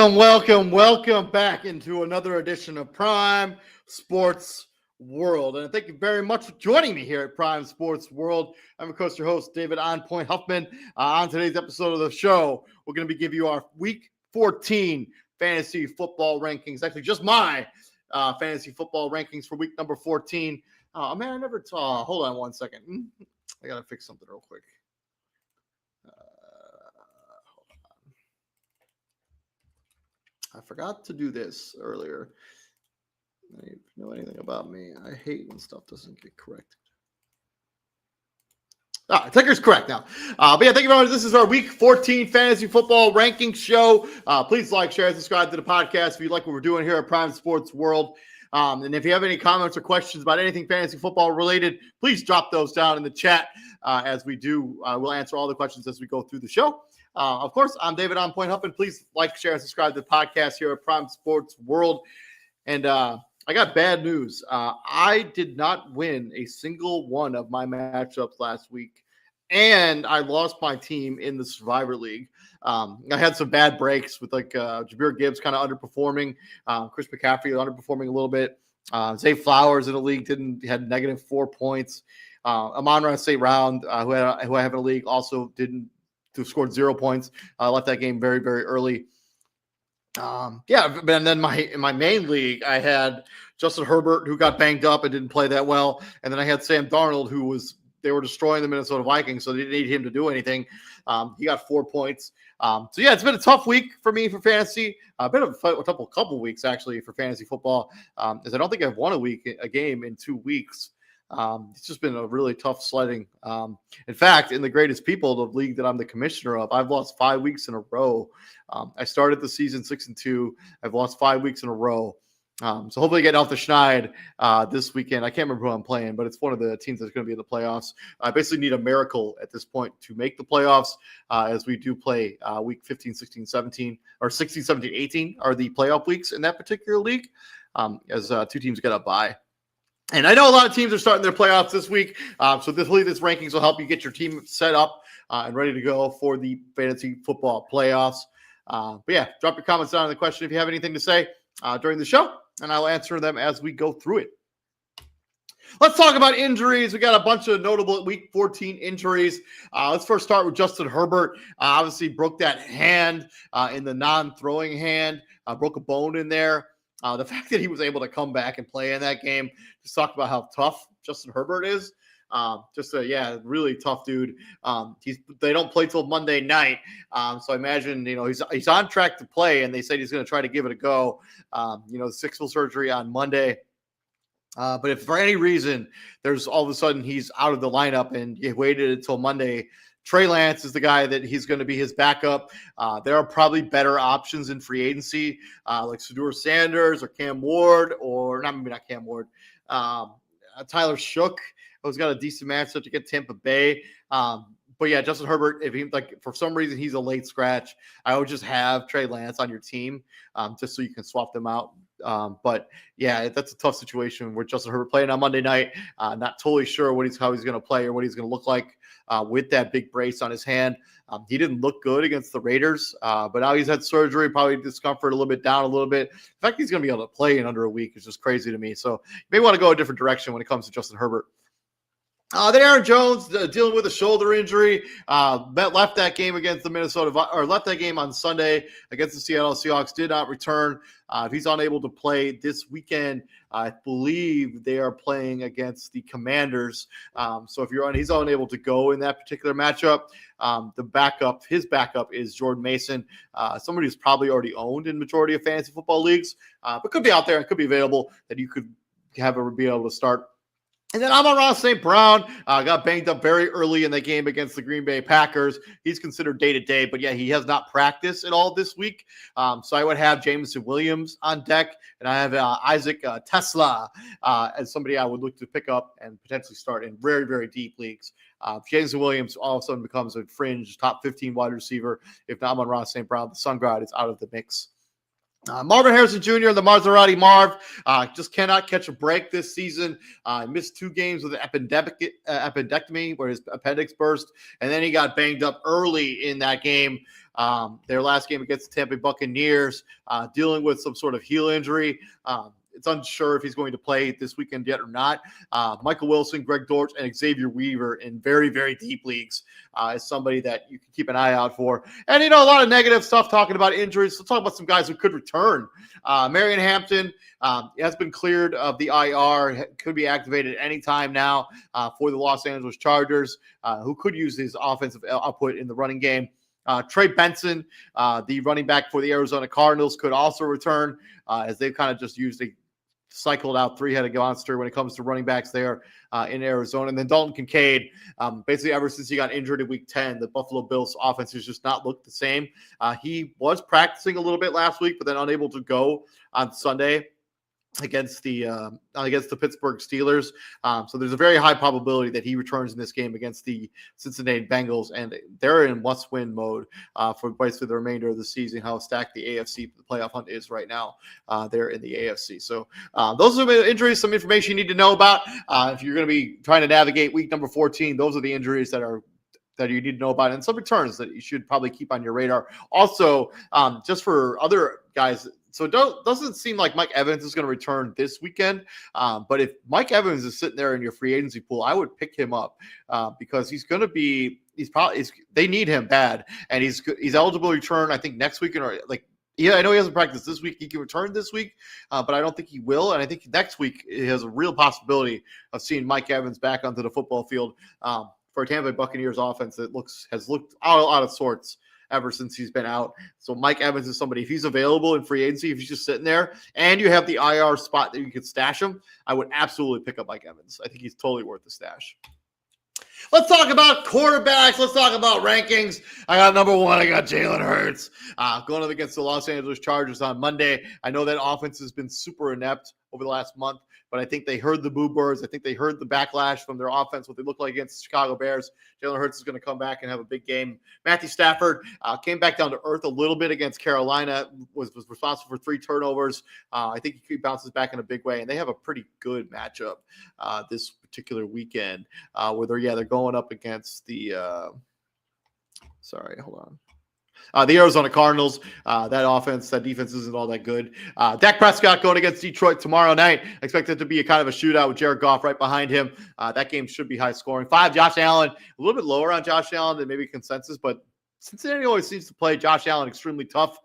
Welcome back into another edition of Prime Sports World. And thank you very much for joining me here at Prime Sports World. I'm, of course, your host, David On Point Huffman. On today's episode of the show, we're going to be giving you our Week 14 fantasy football rankings. Actually, just my fantasy football rankings for week number 14. Oh, man, I never saw. Hold on one second. I got to fix something real quick. I forgot to do this earlier. If you know anything about me, I hate when stuff doesn't get corrected. Ticker's correct now. But yeah, thank you very much. This is our Week 14 Fantasy Football Ranking Show. Please like, share, and subscribe to the podcast if you like what we're doing here at Prime Sports World. And if you have any comments or questions about anything fantasy football related, please drop those down in the chat as we do. We'll answer all the questions as we go through the show. Of course, I'm David On Point Huffman. Please like, share, and subscribe to the podcast here at Prime Sports World. And I got bad news. I did not win a single one of my matchups last week, and I lost my team in the Survivor League. I had some bad breaks with Jahmyr Gibbs kind of underperforming, Chris McCaffrey underperforming a little bit. Zay Flowers in the league had -4 points. Amon-Ra St. Brown, who I have in the league, also scored 0 points. I left that game very, very early. And then in my main league, I had Justin Herbert, who got banged up and didn't play that well. And then I had Sam Darnold, they were destroying the Minnesota Vikings, so they didn't need him to do anything. He got 4 points. It's been a tough week for me for fantasy. A bit of a couple weeks, actually, for fantasy football, as I don't think I've won a game in 2 weeks. It's just been a really tough sledding. In fact, in the greatest people, the league that I'm the commissioner of, I've lost 5 weeks in a row. I started the season 6-2. I've lost 5 weeks in a row. So hopefully getting off the schneid this weekend. I can't remember who I'm playing, but it's one of the teams that's going to be in the playoffs. I basically need a miracle at this point to make the playoffs, as we do play week 15, 16, 17, or 16, 17, 18 are the playoff weeks in that particular league, as 2 teams get a bye. And I know a lot of teams are starting their playoffs this week, so hopefully this rankings will help you get your team set up and ready to go for the fantasy football playoffs. But yeah, drop your comments down in the question if you have anything to say during the show, and I'll answer them as we go through it. Let's talk about injuries. We got a bunch of notable Week 14 injuries. Let's first start with Justin Herbert. Obviously broke that hand in the non-throwing hand, broke a bone in there. The fact that he was able to come back and play in that game, just talk about how tough Justin Herbert is. Really tough dude. They don't play till Monday night, so I imagine he's on track to play, and they said he's going to try to give it a go. The sixth surgery on Monday. But if for any reason there's all of a sudden he's out of the lineup and you waited until Monday, Trey Lance is the guy that he's going to be his backup. There are probably better options in free agency, like Shedeur Sanders or Cam Ward, or not Cam Ward, Tyler Shook, who's got a decent matchup to get Tampa Bay. But yeah, Justin Herbert, if he for some reason he's a late scratch, I would just have Trey Lance on your team, just so you can swap them out. But yeah, that's a tough situation with Justin Herbert playing on Monday night. Not totally sure how he's going to play or what he's going to look like with that big brace on his hand. He didn't look good against the Raiders, but now he's had surgery, probably discomfort a little bit, down a little bit. The fact he's going to be able to play in under a week is just crazy to me. So you may want to go a different direction when it comes to Justin Herbert. Then Aaron Jones dealing with a shoulder injury, left that game against the left that game on Sunday against the Seattle Seahawks, did not return. If he's unable to play this weekend, I believe they are playing against the Commanders. So if he's unable to go in that particular matchup, his backup is Jordan Mason, somebody who's probably already owned in majority of fantasy football leagues, but could be out there and could be available that you could be able to start. And then Amon-Ra St. Brown got banged up very early in the game against the Green Bay Packers. He's considered day-to-day, but yeah, he has not practiced at all this week. So I would have Jameson Williams on deck, and I have Isaac Tesla as somebody I would look to pick up and potentially start in very, very deep leagues. Jameson Williams all of a sudden becomes a fringe top 15 wide receiver. If not Amon-Ra St. Brown, the Sun God is out of the mix. Marvin Harrison Jr., the Maserati Marv, just cannot catch a break this season. Missed 2 games with an appendectomy where his appendix burst, and then he got banged up early in that game Their last game against the Tampa Bay Buccaneers, dealing with some sort of heel injury. It's unsure if he's going to play this weekend yet or not. Michael Wilson, Greg Dortch, and Xavier Weaver in very, very deep leagues is somebody that you can keep an eye out for. And, a lot of negative stuff talking about injuries. Let's talk about some guys who could return. Marion Hampton has been cleared of the IR, could be activated anytime now for the Los Angeles Chargers, who could use his offensive output in the running game. Trey Benson, the running back for the Arizona Cardinals, could also return as they've kind of just cycled out three-headed monster when it comes to running backs there in Arizona. And then Dalton Kincaid, basically ever since he got injured in week 10, the Buffalo Bills offense has just not looked the same. He was practicing a little bit last week, but then unable to go on Sunday against the Pittsburgh Steelers. So there's a very high probability that he returns in this game against the Cincinnati Bengals, and they're in must-win mode for basically the remainder of the season, how stacked the AFC playoff hunt is right now. They're in the AFC. So those are the injuries, some information you need to know about. If you're going to be trying to navigate week number 14, those are the injuries that you need to know about, and some returns that you should probably keep on your radar. Also, just for other guys, so it doesn't seem like Mike Evans is going to return this weekend. But if Mike Evans is sitting there in your free agency pool, I would pick him up because they need him bad, and he's eligible to return, I think, next week. I know he hasn't practiced this week. He can return this week, but I don't think he will. And I think next week he has a real possibility of seeing Mike Evans back onto the football field for a Tampa Bay Buccaneers offense that has looked out of sorts ever since he's been out. So Mike Evans is somebody, if he's available in free agency, if he's just sitting there and you have the IR spot that you could stash him, I would absolutely pick up Mike Evans. I think he's totally worth the stash. Let's talk about quarterbacks. Let's talk about rankings. I got number one. I got Jalen Hurts going up against the Los Angeles Chargers on Monday. I know that offense has been super inept over the last month, but I think they heard the boo birds. I think they heard the backlash from their offense, what they look like against the Chicago Bears. Jalen Hurts is going to come back and have a big game. Matthew Stafford came back down to earth a little bit against Carolina, was responsible for 3 turnovers. I think he bounces back in a big way, and they have a pretty good matchup this particular weekend where they're going up against the the Arizona Cardinals. That defense isn't all that good. Dak Prescott going against Detroit tomorrow night. Expect it to be a kind of a shootout with Jared Goff right behind him. That game should be high scoring. 5, Josh Allen. A little bit lower on Josh Allen than maybe consensus, but Cincinnati always seems to play Josh Allen extremely tough.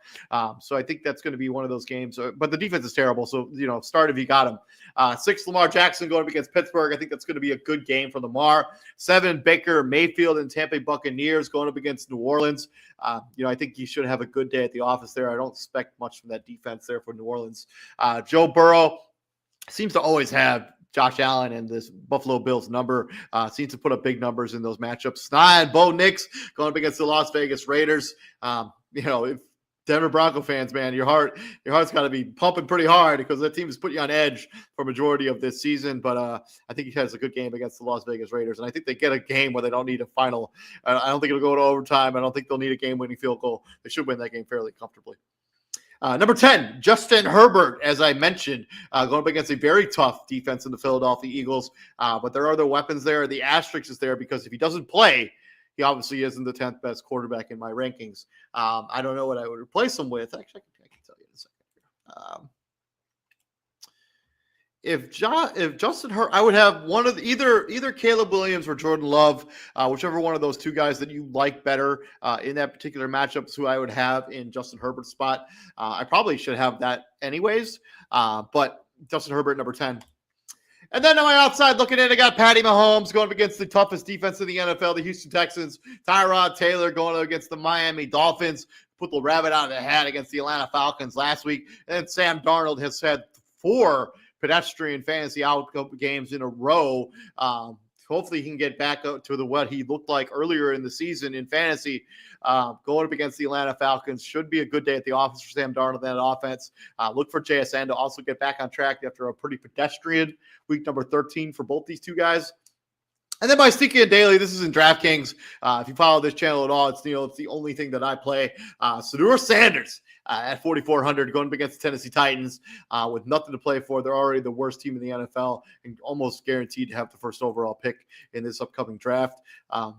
So I think that's going to be one of those games. But the defense is terrible. So, start if you got him. 6, Lamar Jackson going up against Pittsburgh. I think that's going to be a good game for Lamar. 7, Baker Mayfield and Tampa Bay Buccaneers going up against New Orleans. I think he should have a good day at the office there. I don't expect much from that defense there for New Orleans. Joe Burrow seems to always have Josh Allen and this Buffalo Bills number, seems to put up big numbers in those matchups. 9, Bo Nix going up against the Las Vegas Raiders. If Denver Bronco fans, man, your heart's got to be pumping pretty hard because that team has put you on edge for a majority of this season. But I think he has a good game against the Las Vegas Raiders, and I think they get a game where they don't need a final. I don't think it'll go to overtime. I don't think they'll need a game-winning field goal. They should win that game fairly comfortably. Number 10, Justin Herbert, as I mentioned, going up against a very tough defense in the Philadelphia Eagles. But there are other weapons there. The asterisk is there because if he doesn't play, he obviously isn't the 10th best quarterback in my rankings. I don't know what I would replace him with. Actually, I can tell you in a second here. If Justin Herbert, I would have one of either Caleb Williams or Jordan Love, whichever one of those two guys that you like better in that particular matchup is who I would have in Justin Herbert's spot. I probably should have that anyways, but Justin Herbert, number 10. And then on my outside looking in, I got Patty Mahomes going up against the toughest defense in the NFL, the Houston Texans. Tyrod Taylor going up against the Miami Dolphins. Put the rabbit out of the hat against the Atlanta Falcons last week. And Sam Darnold has had 4 pedestrian fantasy outcome games in a row. Hopefully he can get back up to what he looked like earlier in the season in fantasy. Going up against the Atlanta Falcons should be a good day at the office for Sam Darnold and that offense. Look for JSN to also get back on track after a pretty pedestrian week number 13 for both these two guys. And then my Sneaky and Daily, this is in DraftKings. If you follow this channel at all, it's the only thing that I play. Shedeur Sanders at 4,400 going up against the Tennessee Titans with nothing to play for. They're already the worst team in the NFL and almost guaranteed to have the first overall pick in this upcoming draft.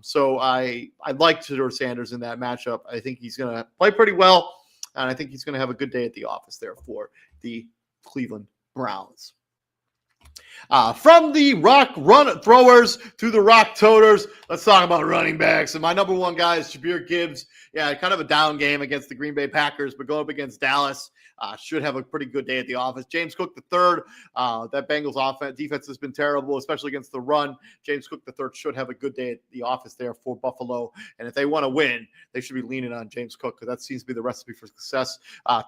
So I like Shedeur Sanders in that matchup. I think he's going to play pretty well, and I think he's going to have a good day at the office there for the Cleveland Browns. From the rock run throwers to the rock toters, let's talk about running backs. And my number one guy is Jahmyr Gibbs. Yeah, kind of a down game against the Green Bay Packers, but going up against Dallas, should have a pretty good day at the office. James Cook III, that Bengals defense has been terrible, especially against the run. James Cook III should have a good day at the office there for Buffalo. And if they want to win, they should be leaning on James Cook because that seems to be the recipe for success.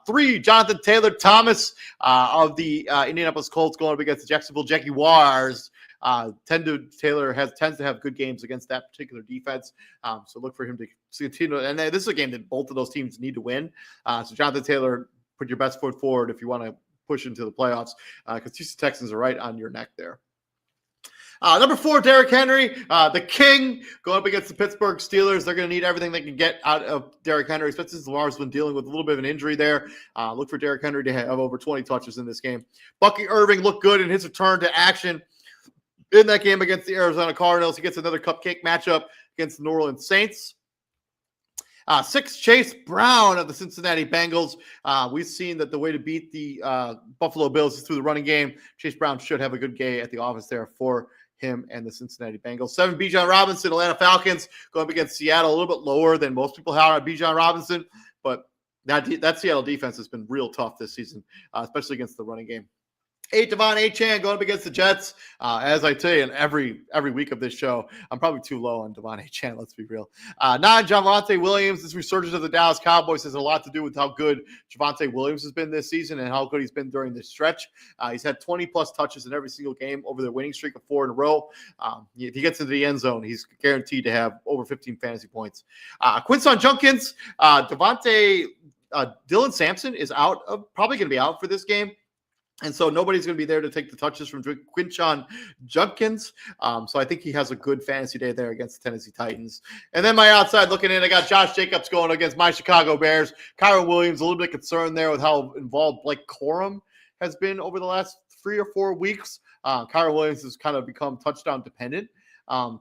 3, Jonathan Taylor Thomas of the Indianapolis Colts going up against the Jacksonville Jaguars. Taylor tends to have good games against that particular defense. So look for him to continue. And this is a game that both of those teams need to win. So Jonathan Taylor, put your best foot forward if you want to push into the playoffs because Houston Texans are right on your neck there. Number 4, Derrick Henry, the king, going up against the Pittsburgh Steelers. They're going to need everything they can get out of Derrick Henry, especially since Lamar's been dealing with a little bit of an injury there. Look for Derrick Henry to have over 20 touches in this game. Bucky Irving looked good in his return to action in that game against the Arizona Cardinals. He gets another cupcake matchup against the New Orleans Saints. 6, Chase Brown of the Cincinnati Bengals. We've seen that the way to beat the Buffalo Bills is through the running game. Chase Brown should have a good day at the office there for him and the Cincinnati Bengals. 7, Bijan Robinson, Atlanta Falcons, going up against Seattle, a little bit lower than most people have on Bijan Robinson, but that Seattle defense has been real tough this season, especially against the running game. 8, Devon Achane going up against the Jets. As I tell you in every week of this show, I'm probably too low on Devon Achane, let's be real. 9, Javonte Williams. This resurgence of the Dallas Cowboys has a lot to do with how good Javonte Williams has been this season and how good he's been during this stretch. He's had 20-plus touches in every single game over their winning streak of 4 in a row. If he gets into the end zone, he's guaranteed to have over 15 fantasy points. Quinson Judkins, Dylan Sampson is probably going to be out for this game. And so nobody's going to be there to take the touches from Quinshon Judkins. So I think he has a good fantasy day there against the Tennessee Titans. And then my outside looking in, I got Josh Jacobs going against my Chicago Bears. Kyron Williams, a little bit concerned there with how involved Blake Corum has been over the last 3 or 4 weeks. Kyron Williams has kind of become touchdown dependent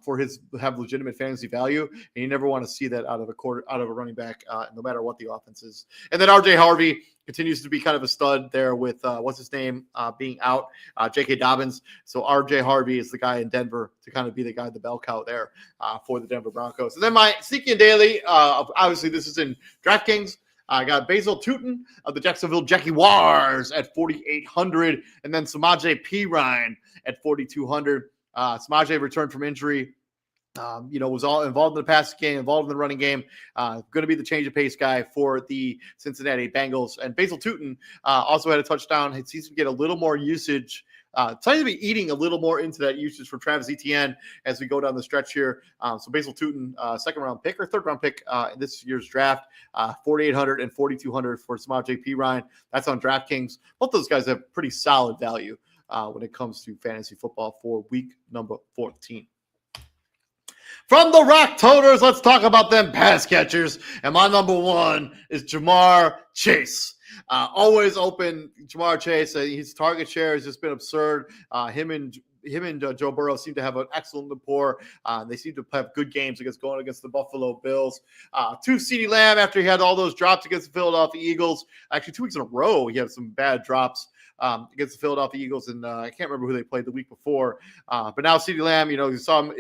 for his have legitimate fantasy value, and you never want to see that out of a running back, no matter what the offense is. And then RJ Harvey continues to be kind of a stud there with being out, J.K. Dobbins. So RJ Harvey is the guy in Denver to kind of be the guy, the bell cow there for the Denver Broncos. And then my sneaky and daily, obviously this is in DraftKings. I got Basil Tutin of the Jacksonville Jaguars at 4,800, and then Samaje Perine at 4,200. Samaje returned from injury, was all involved in the passing game, involved in the running game, going to be the change of pace guy for the Cincinnati Bengals. And Basil Tutin also had a touchdown. It seems to get a little more usage, tends to be eating a little more into that usage from Travis Etienne as we go down the stretch here. So Basil Tutin, second-round pick or third-round pick in this year's draft, 4,800 and 4,200 for Samaje Perine. That's on DraftKings. Both those guys have pretty solid value when it comes to fantasy football for week number 14. From the Rock Toters, let's talk about them pass catchers. And my number 1 is Jamar Chase. Always open, Jamar Chase. His target share has just been absurd. Him and Joe Burrow seem to have an excellent rapport. They seem to have good games going against the Buffalo Bills. 2, CeeDee Lamb, after he had all those drops against the Philadelphia Eagles. Actually, 2 weeks in a row, he had some bad drops against the Philadelphia Eagles, and I can't remember who they played the week before. But now CeeDee Lamb, you saw him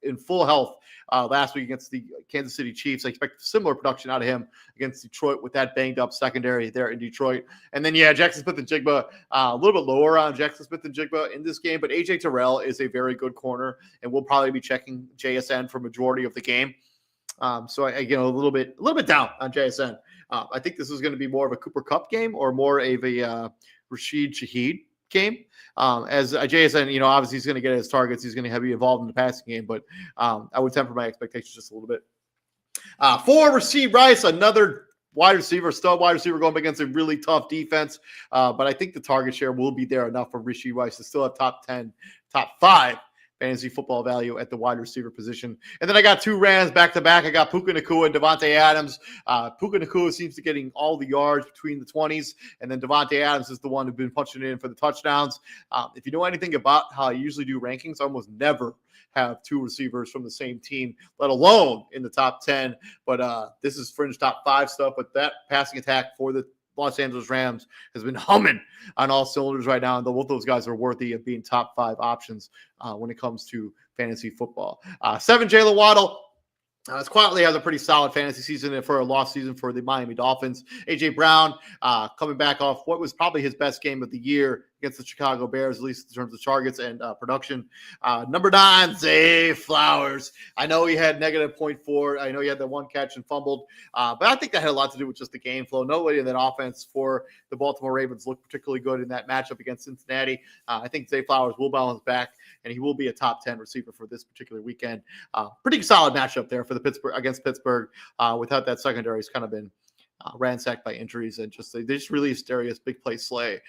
in full health last week against the Kansas City Chiefs. I expect similar production out of him against Detroit with that banged up secondary there in Detroit. And then, Jackson Smith-Njigba, a little bit lower on Jackson Smith-Njigba in this game, but A.J. Terrell is a very good corner, and we'll probably be checking JSN for majority of the game. So a little bit down on JSN. I think this is going to be more of a Cooper Kupp game or more of a Rashid Shaheed game. As JSN, obviously he's going to get his targets. He's going to be involved in the passing game, but I would temper my expectations just a little bit. 4, Rashee Rice, another stud wide receiver going up against a really tough defense. But I think the target share will be there enough for Rashee Rice to still have top 5 fantasy football value at the wide receiver position. And then I got 2 Rams back-to-back. I got Puka Nacua and Devontae Adams. Puka Nacua seems to getting all the yards between the 20s, and then Devontae Adams is the one who's been punching it in for the touchdowns. If you know anything about how I usually do rankings, I almost never have 2 receivers from the same team, let alone in the top 10. But this is fringe top 5 stuff. But that passing attack for the Los Angeles Rams has been humming on all cylinders right now, and both those guys are worthy of being top 5 options when it comes to fantasy football. 7, Jalen Waddle. Quietly has a pretty solid fantasy season for a lost season for the Miami Dolphins. A.J. Brown coming back off what was probably his best game of the year against the Chicago Bears, at least in terms of targets and production. Number 9, Zay Flowers. I know he had negative 0.4. I know he had the 1 catch and fumbled. But I think that had a lot to do with just the game flow. Nobody in that offense for the Baltimore Ravens looked particularly good in that matchup against Cincinnati. I think Zay Flowers will bounce back, and he will be a top 10 receiver for this particular weekend. Pretty solid matchup there for the Pittsburgh. Without that secondary, it's kind of been ransacked by injuries, and they just released Darius Big Play Slay.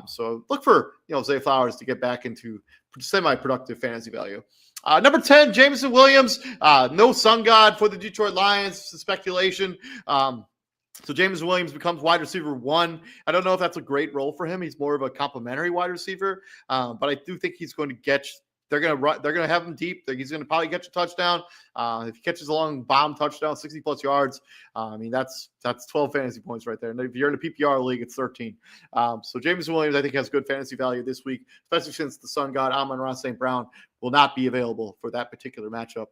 So look for Zay Flowers to get back into semi-productive fantasy value. Number 10, Jameson Williams. No sun god for the Detroit Lions. Speculation. So Jameson Williams becomes wide receiver 1. I don't know if that's a great role for him. He's more of a complimentary wide receiver, but I do think he's going to get. They're going to have him deep. He's going to probably catch a touchdown. If he catches a long bomb touchdown, 60-plus yards, that's 12 fantasy points right there. And if you're in a PPR league, it's 13. So Jameson Williams, I think, has good fantasy value this week, especially since the sun god Amon-Ra St. Brown will not be available for that particular matchup,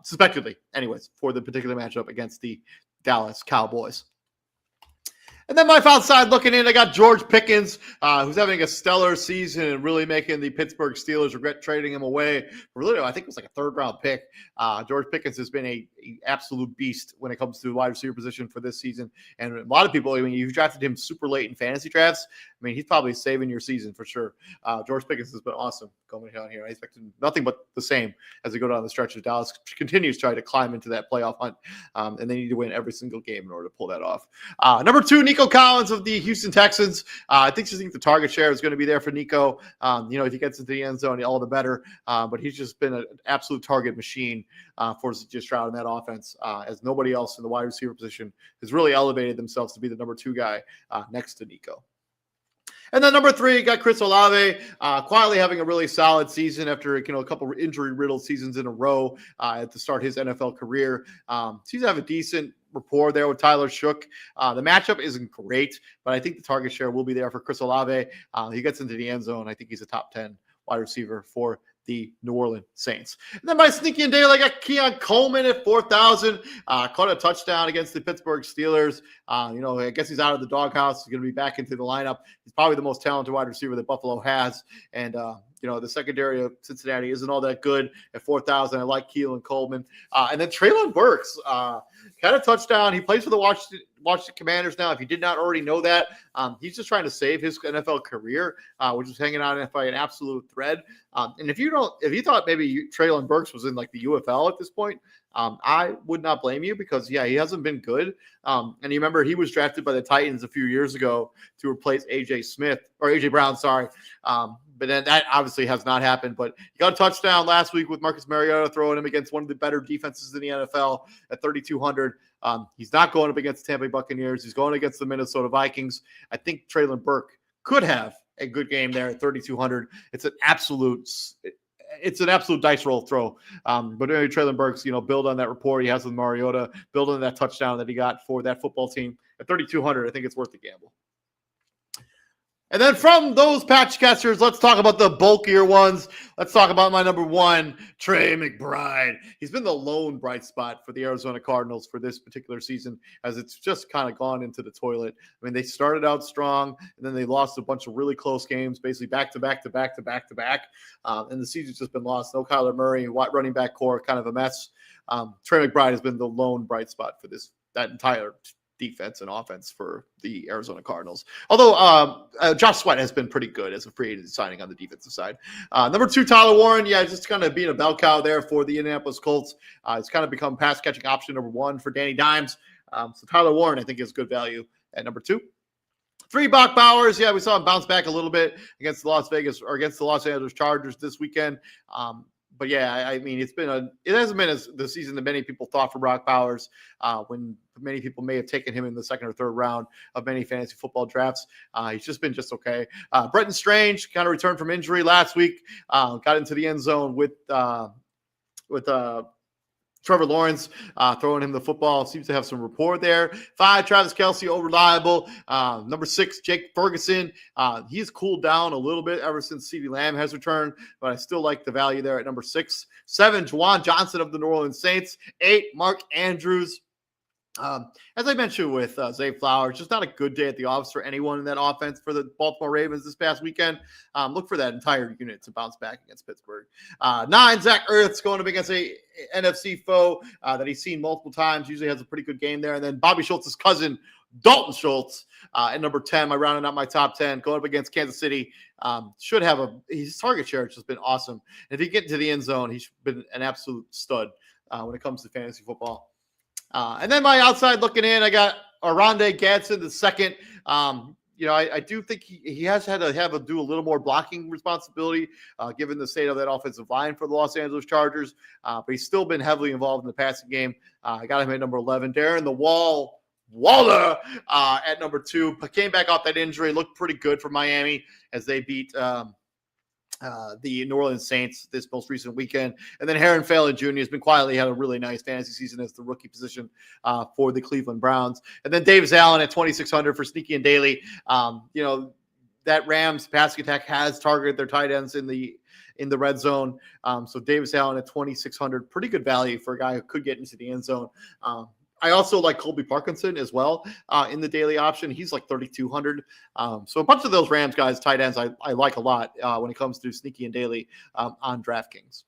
suspectedly, anyways, for the particular matchup against the Dallas Cowboys. And then my outside looking in, I got George Pickens, who's having a stellar season and really making the Pittsburgh Steelers regret trading him away. Really, I think it was like a 3rd-round pick. George Pickens has been a absolute beast when it comes to the wide receiver position for this season. And a lot of people, I mean, you drafted him super late in fantasy drafts. I mean, he's probably saving your season for sure. George Pickens has been awesome coming down here. I expected nothing but the same as they go down the stretch of Dallas continues trying to climb into that playoff hunt. And they need to win every single game in order to pull that off. Number 2, Nico Collins of the Houston Texans. I think the target share is going to be there for Nico. If he gets into the end zone, all the better. But he's just been an absolute target machine for C.J. Stroud in that offense, as nobody else in the wide receiver position has really elevated themselves to be the number 2 guy next to Nico. And then number 3, got Chris Olave, quietly having a really solid season after a couple of injury-riddled seasons in a row to start his NFL career. Seems to have a decent rapport there with Tyler Shook. The matchup isn't great, but I think the target share will be there for Chris Olave. He gets into the end zone. I think he's a top 10 wide receiver for the New Orleans Saints. And then my sneaky and daily, I got Keon Coleman at 4,000. Caught a touchdown against the Pittsburgh Steelers. I guess he's out of the doghouse. He's going to be back into the lineup. He's probably the most talented wide receiver that Buffalo has. And, the secondary of Cincinnati isn't all that good at 4,000. I like Keelan Coleman. And then Treylon Burks got a touchdown. He plays for the Washington Commanders now. If you did not already know that, he's just trying to save his NFL career, which is hanging on by an absolute thread. And if you thought maybe Treylon Burks was in like the UFL at this point, I would not blame you because, he hasn't been good. And you remember he was drafted by the Titans a few years ago to replace A.J. Brown, sorry. But then that obviously has not happened. But he got a touchdown last week with Marcus Mariota throwing him against one of the better defenses in the NFL at 3,200. He's not going up against the Tampa Bay Buccaneers. He's going against the Minnesota Vikings. I think Treylon Burke could have a good game there at 3,200. It's an absolute dice roll throw. But anyway, Treylon Burks, build on that rapport he has with Mariota, build on that touchdown that he got for that football team at 3,200. I think it's worth the gamble. And then from those patch catchers, let's talk about the bulkier ones. Let's talk about my number 1, Trey McBride. He's been the lone bright spot for the Arizona Cardinals for this particular season, as it's just kind of gone into the toilet. I mean, they started out strong, and then they lost a bunch of really close games, basically back to back. And the season's just been lost. No Kyler Murray, running back core, kind of a mess. Trey McBride has been the lone bright spot for that entire defense and offense for the Arizona Cardinals. Although Josh Sweat has been pretty good as a free agent signing on the defensive side. Number 2, Tyler Warren. Just kind of being a bell cow there for the Indianapolis Colts. It's kind of become pass catching option number 1 for Danny Dimes. So Tyler Warren, I think, is good value at number 2. 3, Brock Bowers. We saw him bounce back a little bit against the Los Angeles Chargers this weekend. but yeah, I mean, it hasn't been the season that many people thought for Brock Bowers, when many people may have taken him in the second or third round of many fantasy football drafts. He's just been just okay. Brenton Strange kind of returned from injury last week, got into the end zone with Trevor Lawrence throwing him the football. Seems to have some rapport there. 5, Travis Kelce, reliable. Number 6, Jake Ferguson. He's cooled down a little bit ever since CeeDee Lamb has returned, but I still like the value there at number 6. 7, Juwan Johnson of the New Orleans Saints. 8, Mark Andrews. As I mentioned with Zay Flowers, just not a good day at the office for anyone in that offense for the Baltimore Ravens this past weekend. Look for that entire unit to bounce back against Pittsburgh. 9, Zach Ertz going up against a NFC foe that he's seen multiple times. Usually has a pretty good game there. And then Bobby Schultz's cousin, Dalton Schultz, at number 10. I rounded out my top 10 going up against Kansas City. Should have his target share has just been awesome. And if he get into the end zone, he's been an absolute stud when it comes to fantasy football. And then my outside looking in, I got Oronde Gadsden the second. I do think he has had to do a little more blocking responsibility, given the state of that offensive line for the Los Angeles Chargers. But he's still been heavily involved in the passing game. I got him at number 11. Darren the Waller at number 2. Came back off that injury, looked pretty good for Miami as they beat the New Orleans Saints this most recent weekend. And then Heron Phelan Jr. has been quietly had a really nice fantasy season as the rookie position for the Cleveland Browns. And then Davis Allen at 2,600 for Sneaky and Daily. That Rams passing attack has targeted their tight ends in the red zone. So Davis Allen at 2,600, pretty good value for a guy who could get into the end zone. I also like Colby Parkinson as well in the daily option. He's like 3,200. So a bunch of those Rams guys, tight ends, I like a lot when it comes to sneaky and daily on DraftKings.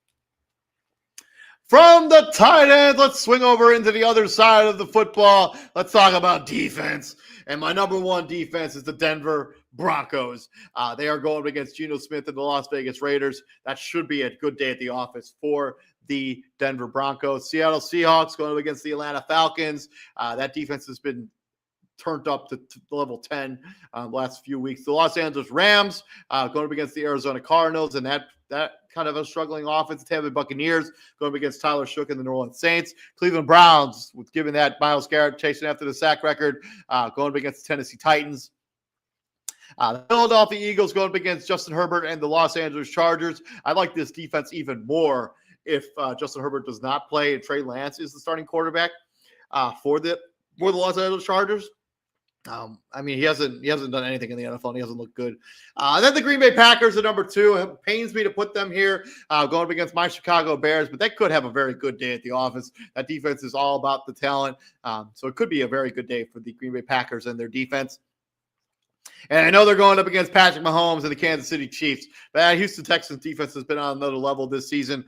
From the tight end, let's swing over into the other side of the football. Let's talk about defense. And my number 1 defense is the Denver Broncos. They are going against Geno Smith and the Las Vegas Raiders. That should be a good day at the office for the Denver Broncos. Seattle Seahawks going up against the Atlanta Falcons. That defense has been turned up to level 10 the last few weeks. The Los Angeles Rams going up against the Arizona Cardinals, and that kind of a struggling offense. The Tampa Bay Buccaneers going up against Tyler Shook and the New Orleans Saints. Cleveland Browns, with given that Myles Garrett chasing after the sack record, going up against the Tennessee Titans. The Philadelphia Eagles going up against Justin Herbert and the Los Angeles Chargers. I like this defense even more if Justin Herbert does not play and Trey Lance is the starting quarterback for the Los Angeles Chargers. He hasn't done anything in the NFL and he hasn't looked good. Then the Green Bay Packers at number 2. It pains me to put them here going up against my Chicago Bears, but they could have a very good day at the office. That defense is all about the talent. So it could be a very good day for the Green Bay Packers and their defense. And I know they're going up against Patrick Mahomes and the Kansas City Chiefs, but that Houston Texans defense has been on another level this season.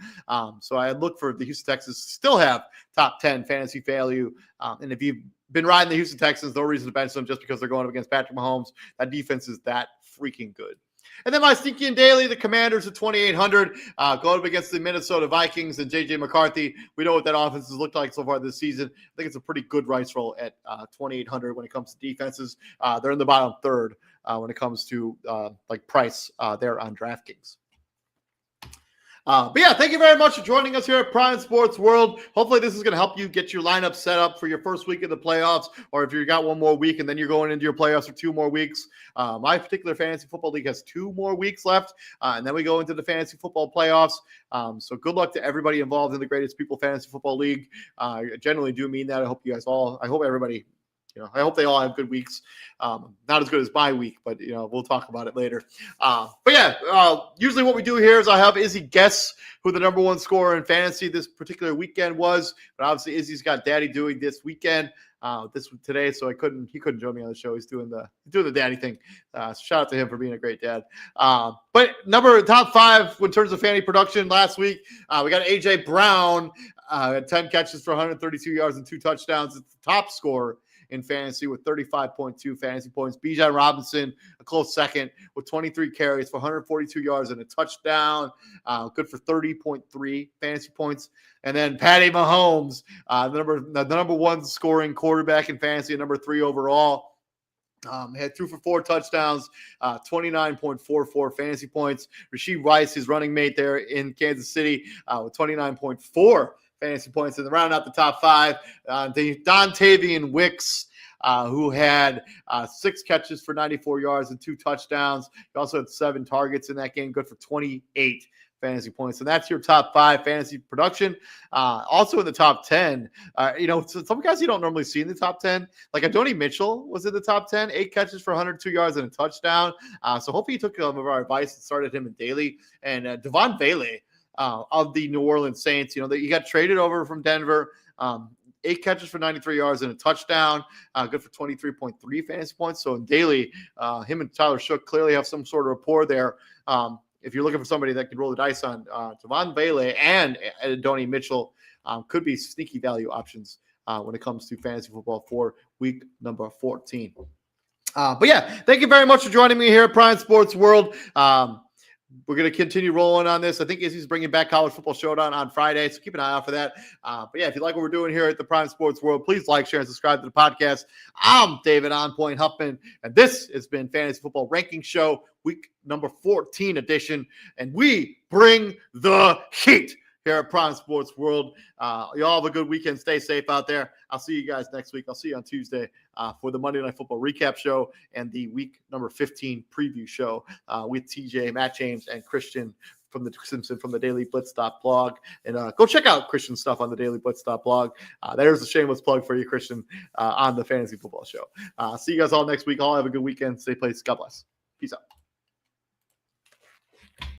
So I look for the Houston Texans to still have top 10 fantasy value. And if you've been riding the Houston Texans, no reason to bench them just because they're going up against Patrick Mahomes. That defense is that freaking good. And then my sneaky and daily, the Commanders at 2,800, going up against the Minnesota Vikings and J.J. McCarthy. We know what that offense has looked like so far this season. I think it's a pretty good rice roll at 2,800 when it comes to defenses. They're in the bottom third when it comes to price there on DraftKings. But yeah, thank you very much for joining us here at Prime Sports World. Hopefully this is going to help you get your lineup set up for your first week of the playoffs, or if you got one more week and then you're going into your playoffs for 2 more weeks. My particular fantasy football league has 2 more weeks left, and then we go into the fantasy football playoffs. So good luck to everybody involved in the Greatest People Fantasy Football League. I generally do mean that. I hope everybody, I hope they all have good weeks. Not as good as my week, but, we'll talk about it later. Usually what we do here is I have Izzy guess who the number 1 scorer in fantasy this particular weekend was. But obviously Izzy's got Daddy doing this weekend, today, so he couldn't join me on the show. He's doing the daddy thing. So shout out to him for being a great dad. But top 5 in terms of fantasy production last week, we got AJ Brown, 10 catches for 132 yards and 2 touchdowns. It's the top scorer in fantasy with 35.2 fantasy points. Bijan Robinson, a close second, with 23 carries for 142 yards and a touchdown. Good for 30.3 fantasy points. And then Patty Mahomes, the number 1 scoring quarterback in fantasy, and number 3 overall, Had threw for 4 touchdowns, 29.44 fantasy points. Rasheed Rice, his running mate there in Kansas City, with 29.4 fantasy points. And rounding out the top 5, Dontavian Wicks, who had 6 catches for 94 yards and 2 touchdowns. He also had 7 targets in that game, good for 28 fantasy points. And that's your top 5 fantasy production. Also in the top 10, some guys you don't normally see in the top 10, like Adonai Mitchell was in the top 10, 8 catches for 102 yards and a touchdown. So hopefully you took some of our advice and started him in daily. And Devon Bailey of the New Orleans Saints, that he got traded over from Denver. 8 catches for 93 yards and a touchdown, good for 23.3 fantasy points. So in daily, him and Tyler Shook clearly have some sort of rapport there. If you're looking for somebody that can roll the dice on, Devon Bailey and Adonai Mitchell could be sneaky value options when it comes to fantasy football for week number 14. But yeah, thank you very much for joining me here at Prime Sports World. We're going to continue rolling on this. I think Izzy's bringing back College Football Showdown on Friday, so keep an eye out for that. But yeah, if you like what we're doing here at the Prime Sports World, please like, share, and subscribe to the podcast. I'm David On Point Huffman, and this has been Fantasy Football Ranking Show, week number 14 edition, and we bring the heat here at Prime Sports World. Y'all have a good weekend. Stay safe out there. I'll see you guys next week. I'll see you on Tuesday for the Monday Night Football recap show and the week number 15 preview show with TJ, Matt James, and Christian from the Simpson from the Daily Blitz Stop blog. And go check out Christian's stuff on the Daily Blitz Stop blog. There's a shameless plug for you, Christian, on the Fantasy Football Show. See you guys all next week. All have a good weekend. Stay placed. God bless. Peace out.